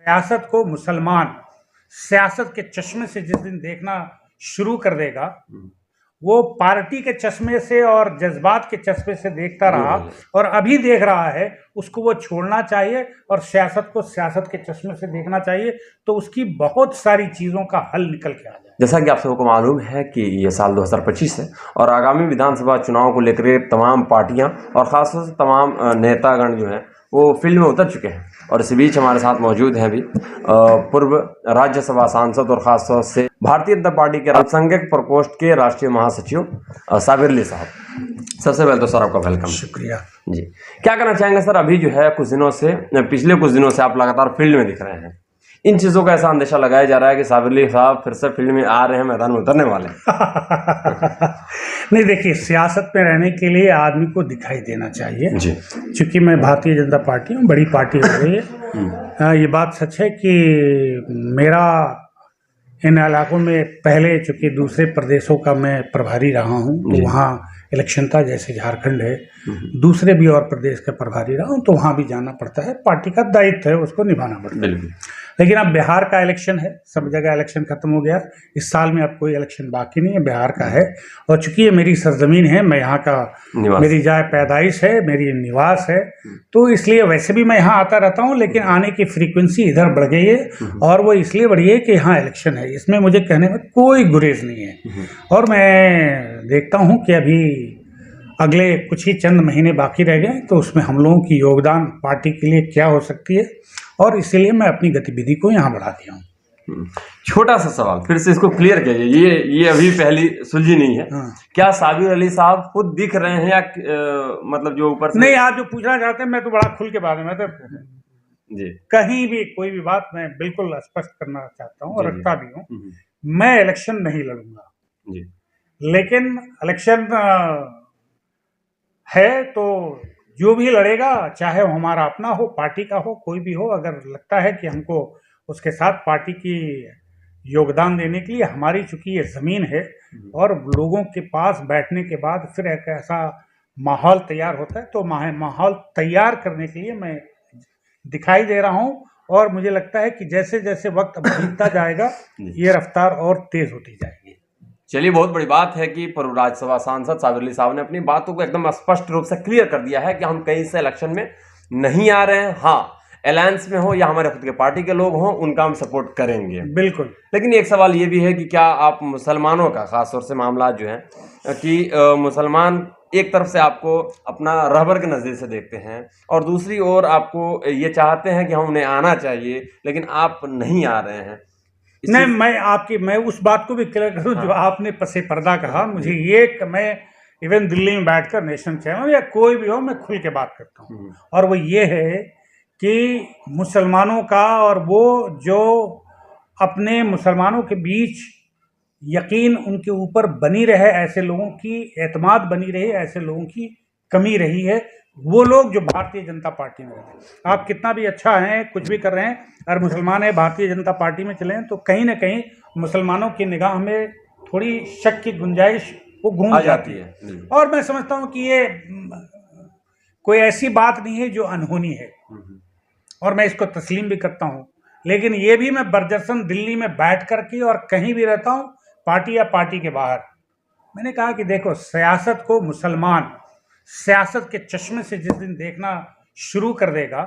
सियासत को मुसलमान सियासत के चश्मे से जिस दिन देखना शुरू कर देगा, वो पार्टी के चश्मे से और जज्बात के चश्मे से देखता रहा और अभी देख रहा है, उसको वो छोड़ना चाहिए और सियासत को सियासत के चश्मे से देखना चाहिए, तो उसकी बहुत सारी चीज़ों का हल निकल के आ जाए। जैसा कि आप सबको मालूम है कि ये साल 2025 है और आगामी विधानसभा चुनाव को लेकर तमाम पार्टियां और खासतौर से तमाम नेतागण जो हैं वो फील्ड में उतर चुके हैं। और इस बीच हमारे साथ मौजूद हैं अभी पूर्व राज्यसभा सांसद और खासतौर से भारतीय जनता पार्टी के अल्पसंख्यक प्रकोष्ठ के राष्ट्रीय महासचिव साबिर अली साहब। सबसे पहले तो सर आपका वेलकम। शुक्रिया जी। क्या कहना चाहेंगे सर, अभी जो है पिछले कुछ दिनों से आप लगातार फील्ड में दिख रहे हैं, इन चीज़ों का ऐसा अंदेशा लगाया जा रहा है कि साबिर अली साहब फिर से फील्ड में आ रहे हैं, मैदान में उतरने वाले हैं। नहीं, देखिए, सियासत में रहने के लिए आदमी को दिखाई देना चाहिए जी। चूँकि मैं भारतीय जनता पार्टी हूँ, बड़ी पार्टी हो गई है। ये बात सच है कि मेरा इन इलाकों में पहले चूँकि दूसरे प्रदेशों का मैं प्रभारी रहा हूँ, तो वहाँ इलेक्शन था, जैसे झारखंड है, दूसरे भी और प्रदेश का प्रभारी रहा हूँ, तो वहाँ भी जाना पड़ता है, पार्टी का दायित्व है, उसको निभाना पड़ता है। लेकिन अब बिहार का इलेक्शन है, सब जगह इलेक्शन खत्म हो गया, इस साल में अब कोई इलेक्शन बाकी नहीं है, बिहार का है। और चूंकि ये मेरी सरजमीन है, मैं यहाँ का, मेरी जहाँ पैदाइश है, मेरी निवास है, तो इसलिए वैसे भी मैं यहाँ आता रहता हूँ, लेकिन आने की फ्रीक्वेंसी इधर बढ़ गई है और वो इसलिए बढ़ी है कि यहाँ इलेक्शन है, इसमें मुझे कहने में कोई गुरेज नहीं है। और मैं देखता हूँ कि अभी अगले कुछ ही चंद महीने बाकी रह गए, तो उसमें हम लोगों की योगदान पार्टी के लिए क्या हो सकती है, और इसीलिए मैं अपनी गतिविधि को यहाँ बढ़ा दिया हूँ। छोटा सा सवाल फिर से इसको क्लियर कीजिए, ये अभी पहली सुलझी नहीं है। क्या साबिर अली साहब खुद दिख रहे हैं या मतलब जो ऊपर से? नहीं, आप जो पूछना चाहते हैं, मैं तो बड़ा खुल के बात है, मैं तो जी कहीं भी कोई भी बात मैं बिल्कुल स्पष्ट करना चाहता हूँ और रखता भी हूँ। मैं इलेक्शन नहीं लड़ूंगा जी, लेकिन इलेक्शन है तो जो भी लड़ेगा, चाहे वो हमारा अपना हो, पार्टी का हो, कोई भी हो, अगर लगता है कि हमको उसके साथ पार्टी की योगदान देने के लिए, हमारी चूंकि ये ज़मीन है और लोगों के पास बैठने के बाद फिर एक ऐसा माहौल तैयार होता है, तो माहौल तैयार करने के लिए मैं दिखाई दे रहा हूँ। और मुझे लगता है कि जैसे जैसे वक्त बीतता जाएगा, ये रफ्तार और तेज़ होती जाएगी। चलिए, बहुत बड़ी बात है कि पूर्व राज्यसभा सांसद साबिर अली साहब ने अपनी बातों को एकदम स्पष्ट रूप से क्लियर कर दिया है कि हम कहीं से इलेक्शन में नहीं आ रहे हैं। हाँ, अलायंस में हो या हमारे खुद के पार्टी के लोग हों, उनका हम सपोर्ट करेंगे बिल्कुल। लेकिन एक सवाल ये भी है कि क्या आप मुसलमानों का खासतौर से मामला जो है कि मुसलमान एक तरफ से आपको अपना रहबर के नज़र से देखते हैं और दूसरी ओर आपको ये चाहते हैं कि हम उन्हें आना चाहिए, लेकिन आप नहीं आ रहे हैं। नहीं, मैं उस बात को भी क्लियर करूँ जो आपने पसे पर्दा कहा। मुझे ये, मैं इवन दिल्ली में बैठकर नेशनल चैनल या कोई भी हो, मैं खुल के बात करता हूँ, और वो ये है कि मुसलमानों का, और वो जो अपने मुसलमानों के बीच यकीन उनके ऊपर बनी रहे, ऐसे लोगों की एतमाद बनी रही, ऐसे लोगों की कमी रही है, वो लोग जो भारतीय जनता पार्टी में रहते हैं। आप कितना भी अच्छा हैं, कुछ भी कर रहे हैं, अगर मुसलमान है भारतीय जनता पार्टी में चले हैं, तो कहीं ना कहीं मुसलमानों की निगाह में थोड़ी शक की गुंजाइश वो गूंज जाती है। और मैं समझता हूँ कि ये कोई ऐसी बात नहीं है जो अनहोनी है, और मैं इसको तस्लीम भी करता हूँ। लेकिन ये भी मैं बर्जसन दिल्ली में बैठ कर के और कहीं भी रहता हूँ, पार्टी या पार्टी के बाहर, मैंने कहा कि देखो, सियासत को मुसलमान सियासत के चश्मे से जिस दिन देखना शुरू कर देगा,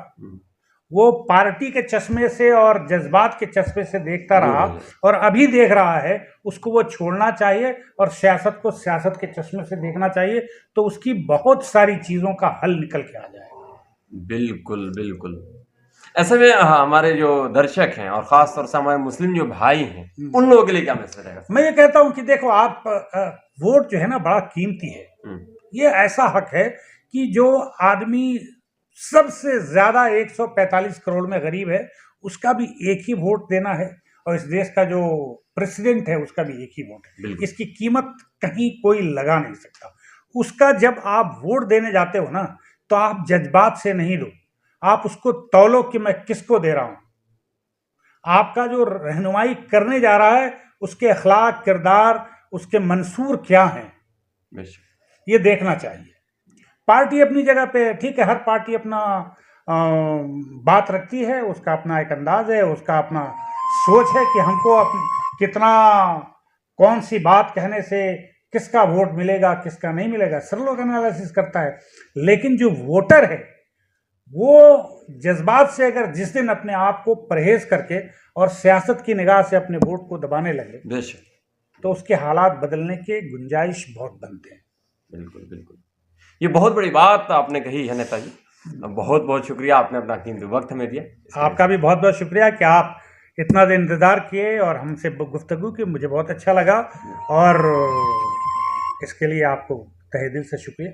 वो पार्टी के चश्मे से और जज्बात के चश्मे से देखता रहा और अभी देख रहा है, उसको वो छोड़ना चाहिए और सियासत को सियासत के चश्मे से देखना चाहिए, तो उसकी बहुत सारी चीज़ों का हल निकल के आ जाएगा। बिल्कुल बिल्कुल। ऐसे में हमारे जो दर्शक हैं और ख़ास तौर से हमारे मुस्लिम जो भाई हैं, उन लोगों के लिए क्या मैसेज रहेगा? मैं ये कहता हूँ कि देखो, आप वोट जो है ना, बड़ा कीमती है। ये ऐसा हक है कि जो आदमी सबसे ज़्यादा 145 करोड़ में गरीब है, उसका भी एक ही वोट देना है, और इस देश का जो प्रेसिडेंट है उसका भी एक ही वोट है। इसकी कीमत कहीं कोई लगा नहीं सकता। उसका जब आप वोट देने जाते हो ना, तो आप जज्बात से नहीं दो, आप उसको तौलो कि मैं किसको दे रहा हूँ। आपका जो रहनुमाई करने जा रहा है, उसके अखलाक, किरदार, उसके मंसूर क्या हैं, ये देखना चाहिए। पार्टी अपनी जगह पे ठीक है, हर पार्टी अपना बात रखती है, उसका अपना एक अंदाज है, उसका अपना सोच है कि हमको कितना, कौन सी बात कहने से किसका वोट मिलेगा किसका नहीं मिलेगा, सब लोग एनालिसिस करता है। लेकिन जो वोटर है वो जज्बात से अगर जिस दिन अपने आप को परहेज करके और सियासत की निगाह से अपने वोट को दबाने लगे तो उसके हालात बदलने के गुंजाइश बहुत बनते हैं। बिल्कुल बिल्कुल, ये बहुत बड़ी बात आपने कही है नेताजी। बहुत बहुत शुक्रिया, आपने अपना कीमती वक्त हमें दिया। आपका भी बहुत बहुत शुक्रिया कि आप इतना दिन इंतज़ार किए और हमसे गुफ्तगू की, मुझे बहुत अच्छा लगा और इसके लिए आपको तहे दिल से शुक्रिया।